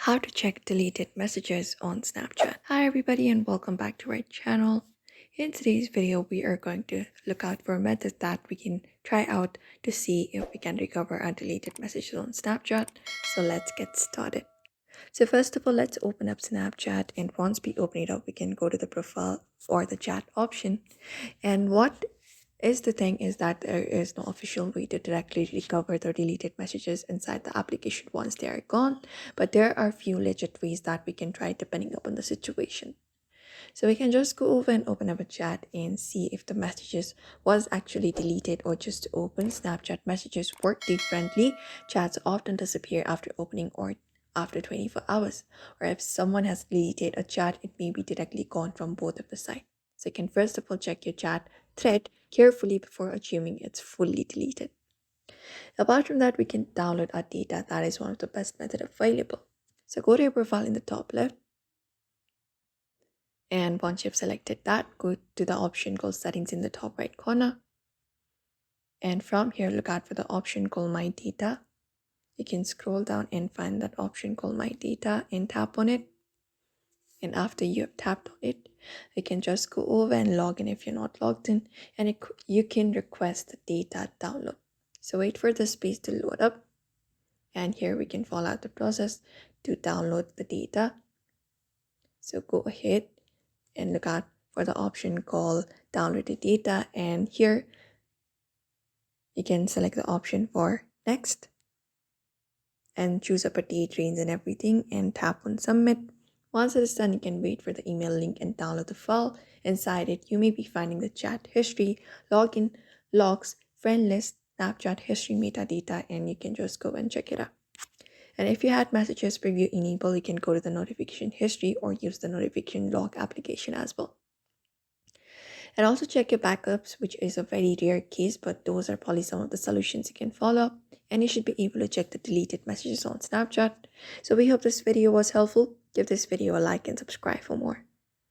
How to check deleted messages on Snapchat. Hi everybody and welcome back to our channel. In today's video, we are going to look out for methods that we can try out to see if we can recover our deleted messages on Snapchat. So let's get started. So first of all, let's open up Snapchat, and once we open it up, we can go to the profile or the chat option. And what is the thing is that there is no official way to directly recover the deleted messages inside the application once they are gone, but there are few legit ways that we can try depending upon the situation. So we can just go over and open up a chat and see if the messages was actually deleted or just open. Snapchat messages work differently. Chats often disappear after opening or after 24 hours, or if someone has deleted a chat, it may be directly gone from both of the sides. So you can first of all check your chat thread carefully before assuming it's fully deleted. Apart from that, we can download our data. That is one of the best method available. So go to your profile in the top left, and once you've selected that, go to the option called settings in the top right corner. And from here, look out for the option called my data. You can scroll down and find that option called my data and tap on it. And after you have tapped on it, you can just go over and log in if you're not logged in, and you can request the data download. So wait for the space to load up, and here we can follow out the process to download the data. So go ahead and look out for the option called download the data, and here you can select the option for next and choose up a date, range and everything, and tap on submit. Once it is done, you can wait for the email link and download the file. Inside it, you may be finding the chat history, login, logs, friend list, Snapchat history metadata, and you can just go and check it out. And if you had messages preview enabled, you can go to the notification history or use the notification log application as well. And also check your backups, which is a very rare case, but those are probably some of the solutions you can follow. And you should be able to check the deleted messages on Snapchat. So we hope this video was helpful. Give this video a like and subscribe for more.